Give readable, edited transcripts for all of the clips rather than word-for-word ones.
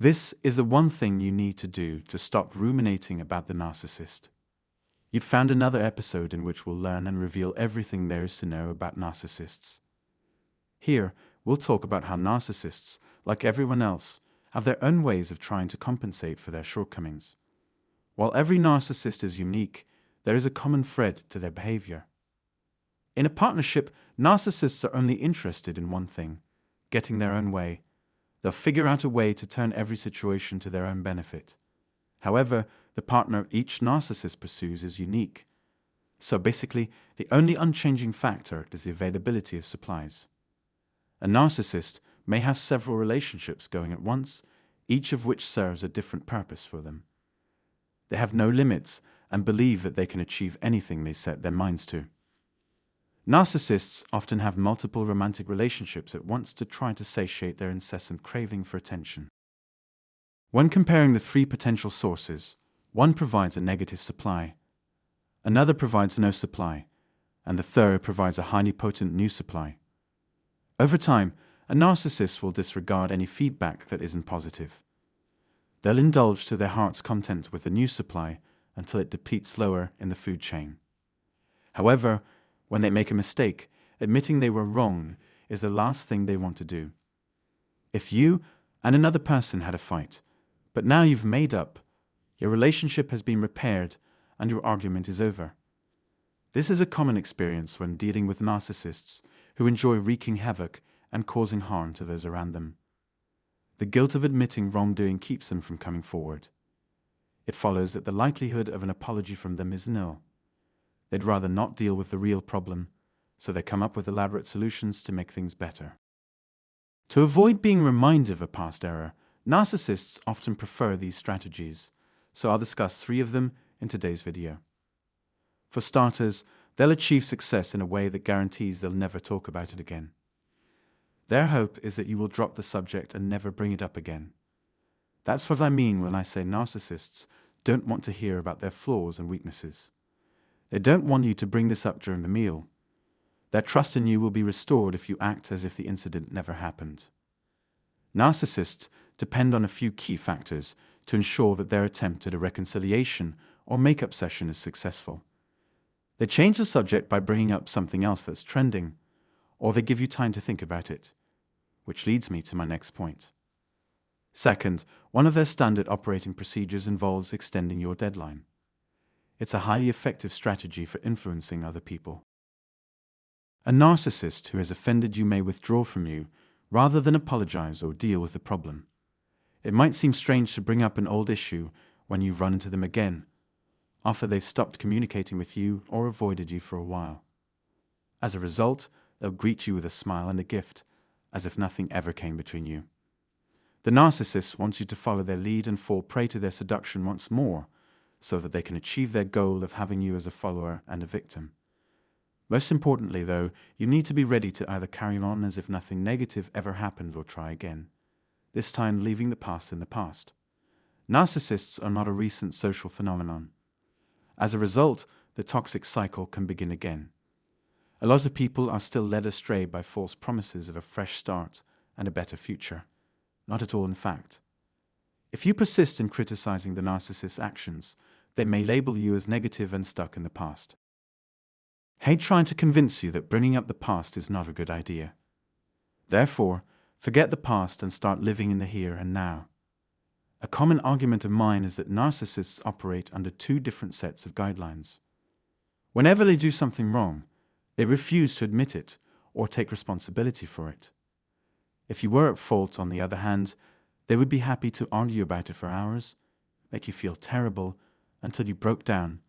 This is the one thing you need to do to stop ruminating about the narcissist. You've found another episode in which we'll learn and reveal everything there is to know about narcissists. Here, we'll talk about how narcissists, like everyone else, have their own ways of trying to compensate for their shortcomings. While every narcissist is unique, there is a common thread to their behavior. In a partnership, narcissists are only interested in one thing: getting their own way. They'll figure out a way to turn every situation to their own benefit. However, the partner each narcissist pursues is unique. So basically, the only unchanging factor is the availability of supplies. A narcissist may have several relationships going at once, each of which serves a different purpose for them. They have no limits and believe that they can achieve anything they set their minds to. Narcissists often have multiple romantic relationships at once to try to satiate their incessant craving for attention. When comparing the three potential sources, one provides a negative supply, another provides no supply, and the third provides a highly potent new supply. Over time, a narcissist will disregard any feedback that isn't positive. They'll indulge to their heart's content with the new supply until it depletes lower in the food chain. However, when they make a mistake, admitting they were wrong is the last thing they want to do. If you and another person had a fight, but now you've made up, your relationship has been repaired, and your argument is over. This is a common experience when dealing with narcissists who enjoy wreaking havoc and causing harm to those around them. The guilt of admitting wrongdoing keeps them from coming forward. It follows that the likelihood of an apology from them is nil. They'd rather not deal with the real problem, so they come up with elaborate solutions to make things better. To avoid being reminded of a past error, narcissists often prefer these strategies, so I'll discuss 3 of them in today's video. For starters, they'll achieve success in a way that guarantees they'll never talk about it again. Their hope is that you will drop the subject and never bring it up again. That's what I mean when I say narcissists don't want to hear about their flaws and weaknesses. They don't want you to bring this up during the meal. Their trust in you will be restored if you act as if the incident never happened. Narcissists depend on a few key factors to ensure that their attempt at a reconciliation or make-up session is successful. They change the subject by bringing up something else that's trending, or they give you time to think about it, which leads me to my next point. Second, one of their standard operating procedures involves extending your deadline. It's a highly effective strategy for influencing other people. A narcissist who has offended you may withdraw from you rather than apologize or deal with the problem. It might seem strange to bring up an old issue when you run into them again, after they've stopped communicating with you or avoided you for a while. As a result, they'll greet you with a smile and a gift, as if nothing ever came between you. The narcissist wants you to follow their lead and fall prey to their seduction once more, so that they can achieve their goal of having you as a follower and a victim. Most importantly, though, you need to be ready to either carry on as if nothing negative ever happened or try again, this time leaving the past in the past. Narcissists are not a recent social phenomenon. As a result, the toxic cycle can begin again. A lot of people are still led astray by false promises of a fresh start and a better future. Not at all, in fact. If you persist in criticizing the narcissist's actions, they may label you as negative and stuck in the past. Hate trying to convince you that bringing up the past is not a good idea. Therefore, forget the past and start living in the here and now. A common argument of mine is that narcissists operate under 2 different sets of guidelines. Whenever they do something wrong, they refuse to admit it or take responsibility for it. If you were at fault, on the other hand, they would be happy to argue about it for hours, make you feel terrible until you broke down,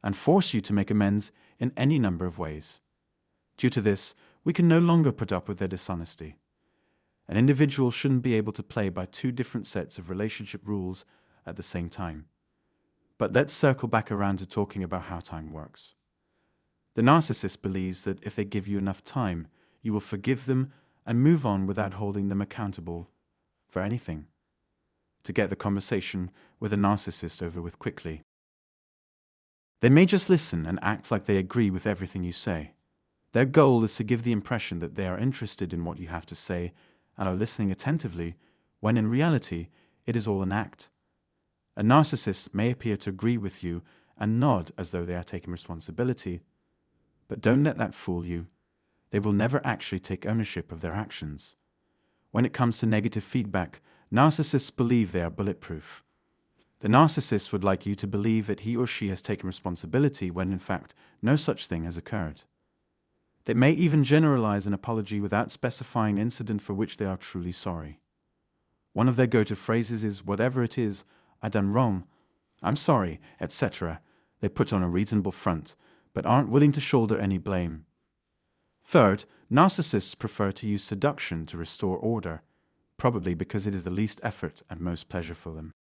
and force you to make amends in any number of ways. Due to this, we can no longer put up with their dishonesty. An individual shouldn't be able to play by 2 different sets of relationship rules at the same time. But let's circle back around to talking about how time works. The narcissist believes that if they give you enough time, you will forgive them and move on without holding them accountable for anything. To get the conversation with a narcissist over with quickly. They may just listen and act like they agree with everything you say. Their goal is to give the impression that they are interested in what you have to say and are listening attentively, when in reality, it is all an act. A narcissist may appear to agree with you and nod as though they are taking responsibility, but don't let that fool you. They will never actually take ownership of their actions. When it comes to negative feedback, narcissists believe they are bulletproof. The narcissist would like you to believe that he or she has taken responsibility when in fact no such thing has occurred. They may even generalize an apology without specifying an incident for which they are truly sorry. One of their go-to phrases is, "Whatever it is, I done wrong, I'm sorry," etc. They put on a reasonable front, but aren't willing to shoulder any blame. Third, narcissists prefer to use seduction to restore order, probably because it is the least effort and most pleasure for them.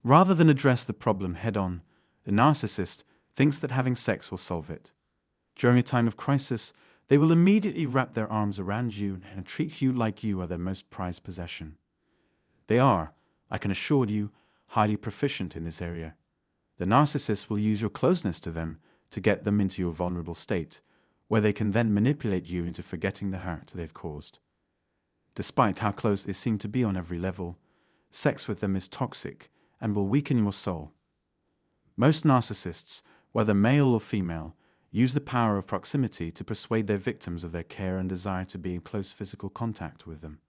Rather than address the problem head-on, the narcissist thinks that having sex will solve it. During a time of crisis, they will immediately wrap their arms around you and treat you like you are their most prized possession. They are, I can assure you, highly proficient in this area. The narcissist will use your closeness to them to get them into your vulnerable state, where they can then manipulate you into forgetting the hurt they've caused. Despite how close they seem to be on every level, sex with them is toxic and will weaken your soul. Most narcissists, whether male or female, use the power of proximity to persuade their victims of their care and desire to be in close physical contact with them.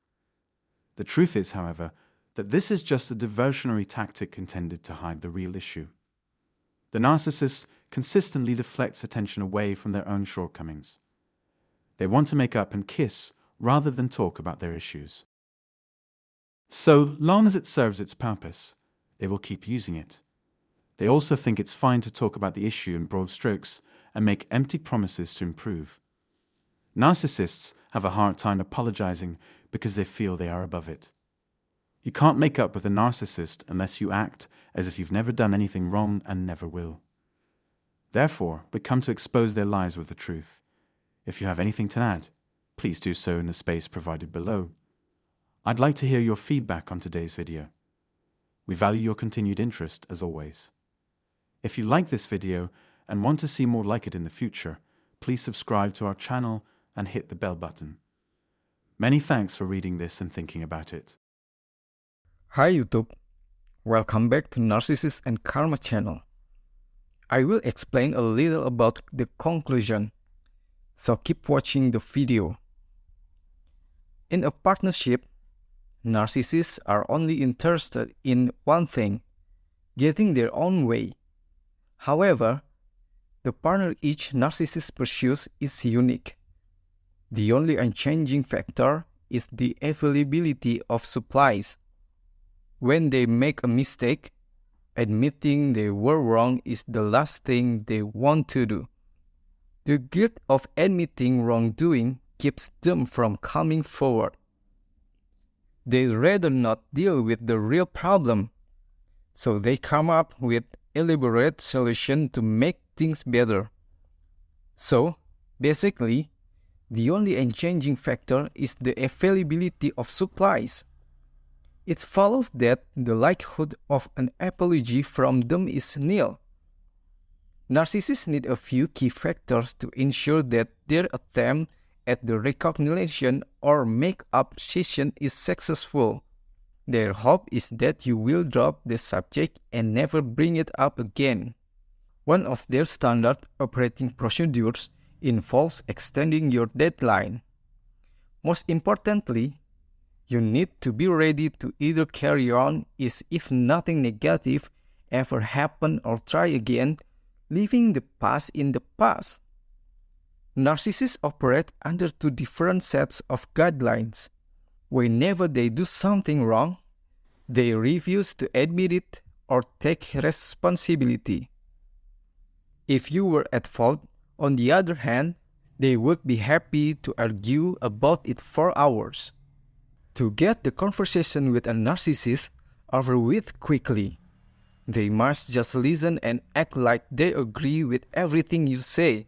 The truth is, however, that this is just a diversionary tactic intended to hide the real issue. The narcissist consistently deflects attention away from their own shortcomings. They want to make up and kiss rather than talk about their issues. So long as it serves its purpose, they will keep using it. They also think it's fine to talk about the issue in broad strokes and make empty promises to improve. Narcissists have a hard time apologizing because they feel they are above it. You can't make up with a narcissist unless you act as if you've never done anything wrong and never will. Therefore, we come to expose their lies with the truth. If you have anything to add, please do so in the space provided below. I'd like to hear your feedback on today's video. We value your continued interest as always. If you like this video and want to see more like it in the future, please subscribe to our channel and hit the bell button. Many thanks for reading this and thinking about it. Hi YouTube, welcome back to Narcissist and Karma channel. I will explain a little about the conclusion, so keep watching the video. In a partnership, narcissists are only interested in one thing, getting their own way. However, the partner each narcissist pursues is unique. The only unchanging factor is the availability of supplies. When they make a mistake, admitting they were wrong is the last thing they want to do. The guilt of admitting wrongdoing keeps them from coming forward. They'd rather not deal with the real problem, so they come up with elaborate solutions to make things better. So, basically, the only unchanging factor is the availability of supplies. It follows that the likelihood of an apology from them is nil. Narcissists need a few key factors to ensure that their attempt at the reconciliation or make-up session is successful. Their hope is that you will drop the subject and never bring it up again. One of their standard operating procedures involves extending your deadline. Most importantly, you need to be ready to either carry on as if nothing negative ever happened or try again, leaving the past in the past. Narcissists operate under two different sets of guidelines. Whenever they do something wrong, they refuse to admit it or take responsibility. If you were at fault, on the other hand, they would be happy to argue about it for hours. To get the conversation with a narcissist over with quickly, they must just listen and act like they agree with everything you say.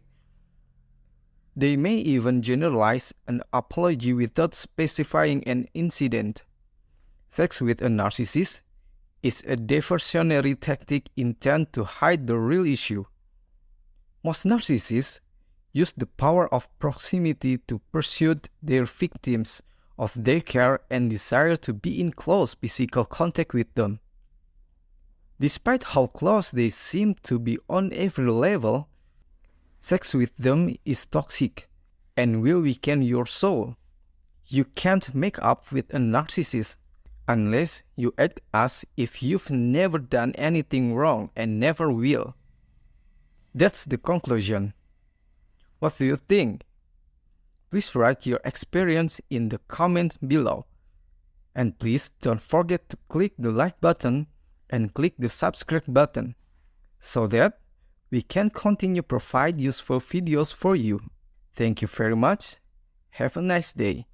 They may even generalize an apology without specifying an incident. Sex with a narcissist is a diversionary tactic intended to hide the real issue. Most narcissists use the power of proximity to pursue their victims of their care and desire to be in close physical contact with them. Despite how close they seem to be on every level, sex with them is toxic and will weaken your soul. You can't make up with a narcissist unless you act as if you've never done anything wrong and never will. That's the conclusion. What do you think? Please write your experience in the comments below. And please don't forget to click the like button and click the subscribe button so that we can continue provide useful videos for you. Thank you very much. Have a nice day.